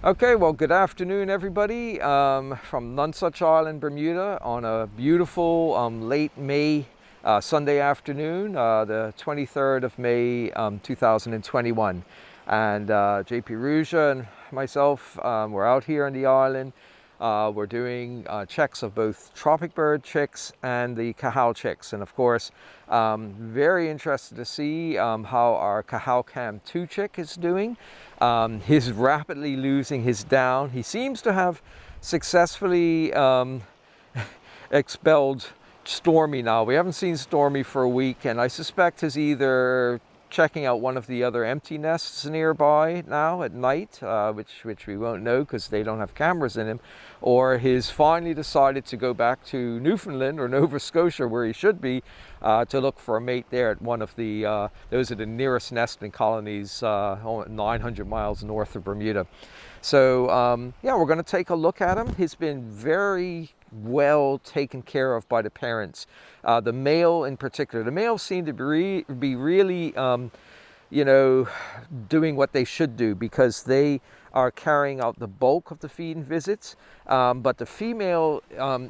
Okay, well, good afternoon, everybody, from Nonsuch Island, Bermuda, on a beautiful late May Sunday afternoon, the 23rd of May, 2021. And JP Ruja and myself, we're out here on the island. We're doing checks of both tropic bird chicks and the Cahow chicks. And of course, very interested to see how our CahowCam 2 chick is doing. He's rapidly losing his down. He seems to have successfully expelled Stormy now. We haven't seen Stormy for a week, and I suspect he's either checking out one of the other empty nests nearby now at night, which we won't know because they don't have cameras in him, or he's finally decided to go back to Newfoundland or Nova Scotia, where he should be, to look for a mate there at one of the, those are the nearest nesting colonies 900 miles north of Bermuda. So yeah, we're going to take a look at him. He's been very well taken care of by the parents. The male in particular. The males seem to be really, you know, doing what they should do because they are carrying out the bulk of the feeding visits. But the female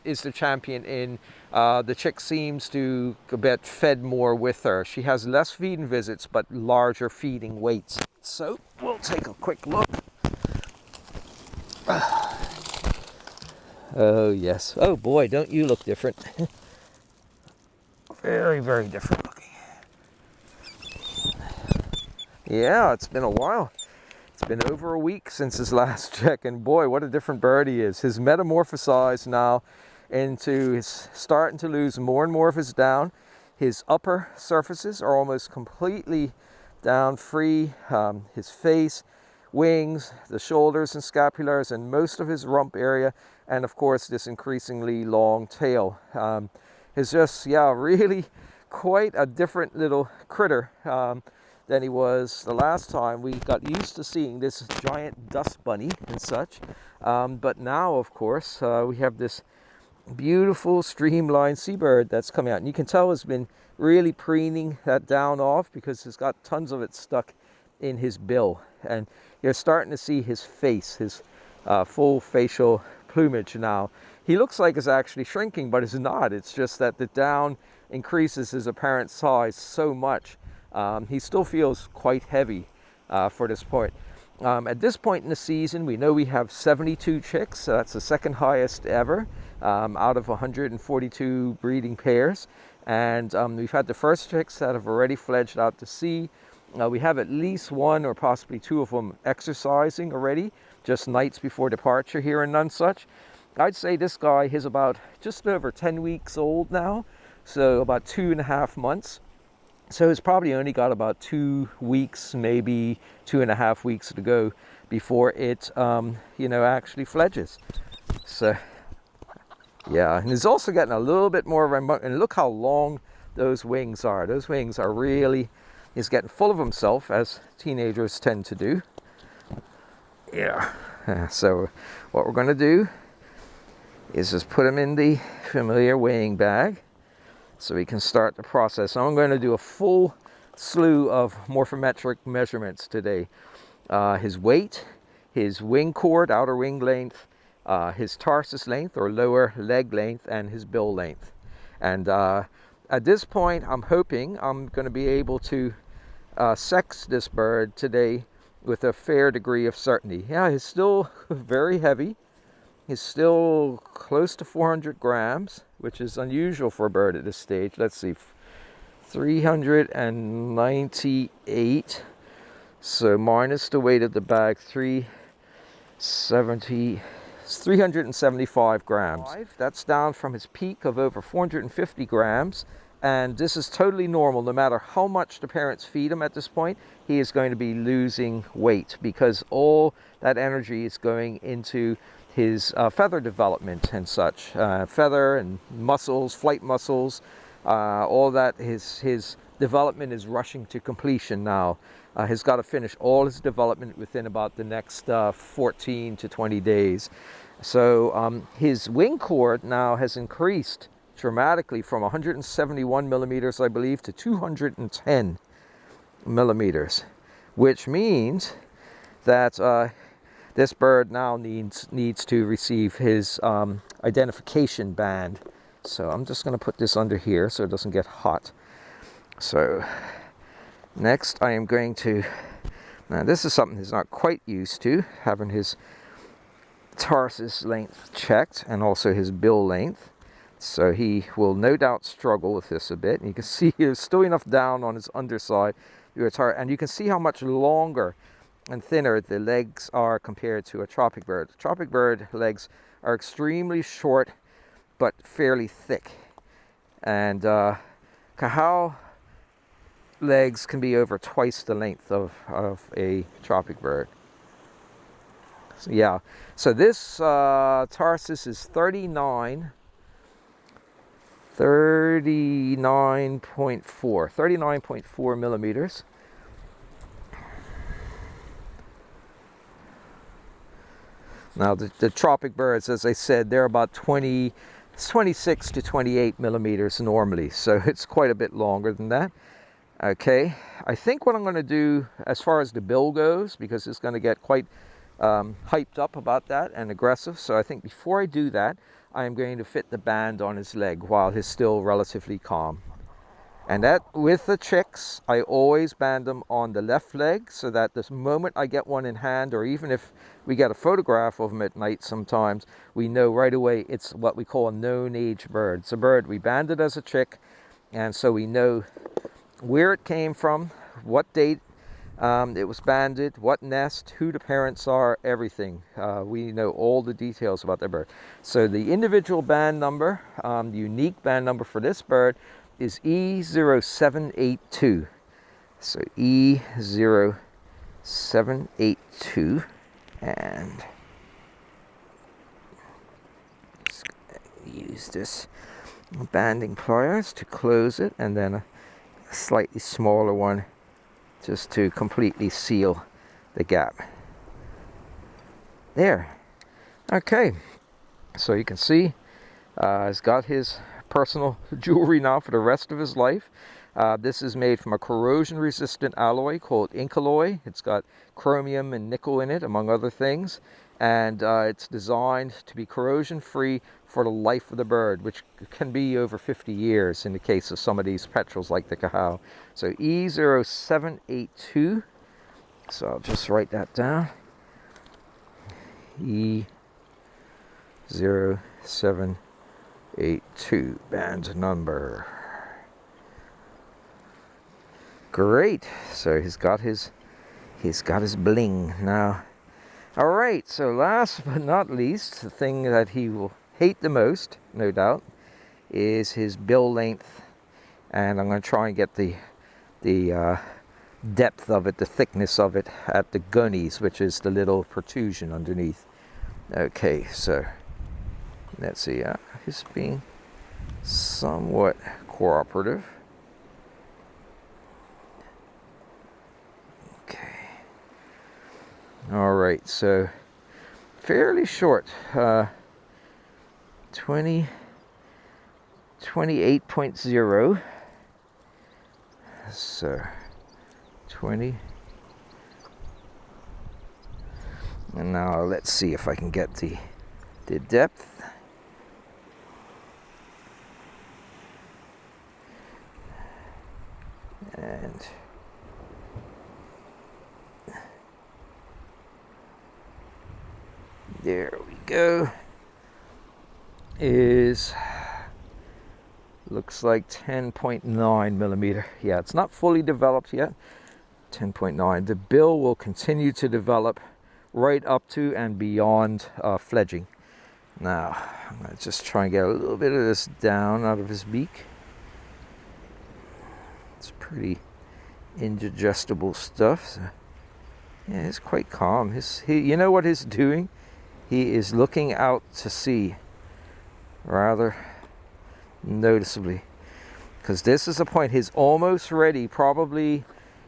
is the champion in the chick seems to get fed more with her. She has less feeding visits, but larger feeding weights. So we'll take a quick look. Oh yes. Oh boy, don't you look different. Very, very different looking. Yeah, it's been a while. It's been over a week since his last check, and boy, what a different bird he is. His metamorphosized now into, his starting to lose more and more of his down. His upper surfaces are almost completely down free. His face, wings, the shoulders and scapulars, and most of his rump area, and of course this increasingly long tail. Is just, yeah, really quite a different little critter than he was the last time. We got used to seeing this giant dust bunny and such, but now of course we have this beautiful streamlined seabird that's coming out, and you can tell has been really preening that down off because he's got tons of it stuck in his bill, and you're starting to see his face, his full facial plumage now. He looks like it's actually shrinking, but it's not. It's just that the down increases his apparent size so much. He still feels quite heavy for this point. At this point in the season, we know we have 72 chicks. So that's the second highest ever out of 142 breeding pairs. And we've had the first chicks that have already fledged out to sea. We have at least one or possibly two of them exercising already, just nights before departure here in Nonsuch. I'd say this guy is about just over 10 weeks old now, so about 2.5 months. So he's probably only got about 2 weeks, maybe 2.5 weeks to go before it, you know, actually fledges. So, yeah, and he's also getting a little bit more remote, and look how long those wings are. Those wings are really, he's getting full of himself, as teenagers tend to do. Yeah, so what we're going to do is just put him in the familiar weighing bag so we can start the process. So I'm going to do a full slew of morphometric measurements today. His weight, his wing chord, outer wing length, his tarsus length or lower leg length, and his bill length. And at this point, I'm hoping I'm going to be able to sex this bird today with a fair degree of certainty. Yeah, he's still very heavy. He's still close to 400 grams, which is unusual for a bird at this stage. Let's see, 398. So minus the weight of the bag, 375 grams. That's down from his peak of over 450 grams. And this is totally normal. No matter how much the parents feed him at this point, he is going to be losing weight because all that energy is going into his feather development and such. Feather and muscles, flight muscles, all that, his development is rushing to completion now. He's got to finish all his development within about the next 14 to 20 days. So his wing chord now has increased dramatically from 171 millimeters, I believe, to 210 millimeters, which means that this bird now needs to receive his identification band. So I'm just going to put this under here so it doesn't get hot. So next I am going to, now this is something he's not quite used to, having his tarsus length checked and also his bill length. So he will no doubt struggle with this a bit. And you can see there's still enough down on his underside, and you can see how much longer and thinner the legs are compared to a tropic bird. Tropic bird legs are extremely short but fairly thick, and Cahow legs can be over twice the length of a tropic bird. So, yeah, so this tarsus is 39.4 millimeters. Now the tropic birds, as I said, they're about 26 to 28 millimeters normally, so it's quite a bit longer than that. Okay, I think what I'm going to do as far as the bill goes, because it's going to get quite hyped up about that and aggressive, so I think before I do that, I am going to fit the band on his leg while he's still relatively calm. And that, with the chicks, I always band them on the left leg, so that the moment I get one in hand, or even if we get a photograph of them at night sometimes, we know right away it's what we call a known age bird. It's a bird we banded as a chick, and so we know where it came from, what date it was banded, what nest, who the parents are, everything. We know all the details about the bird. So the individual band number, the unique band number for this bird is E0782. So E0782, and just use this banding pliers to close it, and then a slightly smaller one just to completely seal the gap. There. Okay, so you can see he's got his personal jewelry now for the rest of his life. This is made from a corrosion resistant alloy called Incalloy. It's got chromium and nickel in it, among other things, and it's designed to be corrosion free for the life of the bird, which can be over 50 years in the case of some of these petrels like the Cahow. So E0782, so I'll just write that down. E0782 band number. Great. So he's got his bling now. All right, so last but not least, the thing that he will hate the most, no doubt, is his bill length, and I'm going to try and get the depth of it, the thickness of it at the gunnies, which is the little protrusion underneath. Okay, so let's see. He's being somewhat cooperative. Okay. All right, so fairly short. 28.0. So 20. And now let's see if I can get the depth. And there we go. Looks like 10.9 millimeter. Yeah, it's not fully developed yet. 10.9. The bill will continue to develop right up to and beyond fledging. Now, I'm going to just try and get a little bit of this down out of his beak. It's pretty indigestible stuff. So, yeah, it's quite calm. You know what he's doing? He is looking out to sea rather noticeably, because this is the point. He's almost ready. Probably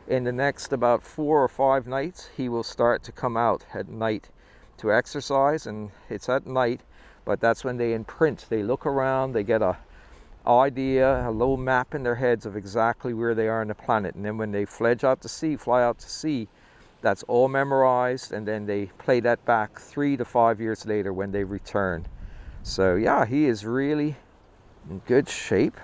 in the next about 4 or 5 nights, he will start to come out at night to exercise, and it's at night, but that's when they imprint. They look around, they get a idea, a little map in their heads of exactly where they are on the planet, and then when they fly out to sea, That's all memorized, and then they play that back 3 to 5 years later when they return. So yeah, he is really in good shape.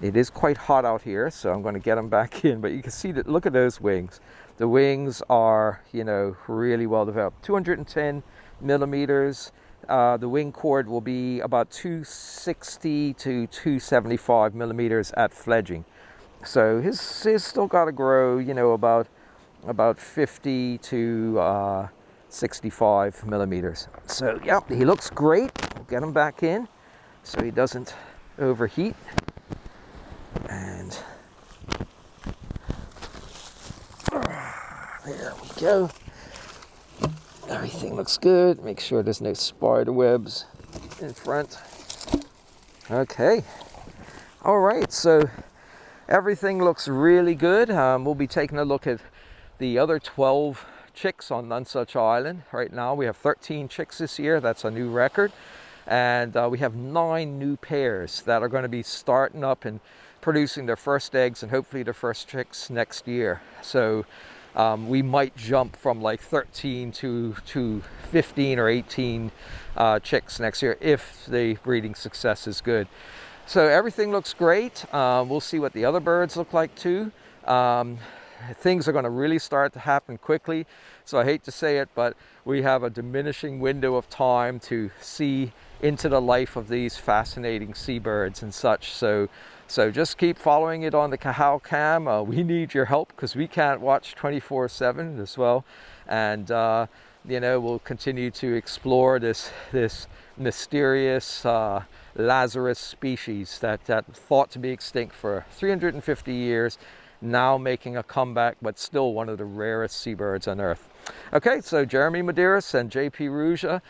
It is quite hot out here, so I'm going to get him back in, but you can see that, look at those wings. The wings are, you know, really well developed. 210 millimeters. The wing chord will be about 260 to 275 millimeters at fledging. So he's still got to grow, you know, about 50 to 65 millimeters. So yeah, he looks great. We'll get him back in so he doesn't overheat. And there we go. Everything looks good. Make sure there's no spider webs in front. Okay. All right, so everything looks really good. We'll be taking a look at the other 12 chicks on Nonsuch Island. Right now we have 13 chicks this year. That's a new record. And we have 9 new pairs that are going to be starting up and producing their first eggs and hopefully their first chicks next year. So we might jump from like 13 to 15 or 18 chicks next year if the breeding success is good. So everything looks great. We'll see what the other birds look like too. Things are going to really start to happen quickly. So I hate to say it, but we have a diminishing window of time to see into the life of these fascinating seabirds and such. So just keep following it on the CahowCam. We need your help because we can't watch 24/7 as well. And you know, we'll continue to explore this mysterious Lazarus species that thought to be extinct for 350 years, now making a comeback, but still one of the rarest seabirds on Earth. Okay, so Jeremy Medeiros and JP Ruja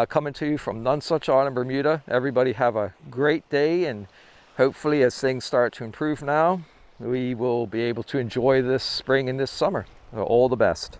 coming to you from Nonsuch Island, Bermuda. Everybody have a great day, and hopefully as things start to improve now, we will be able to enjoy this spring and this summer. All the best.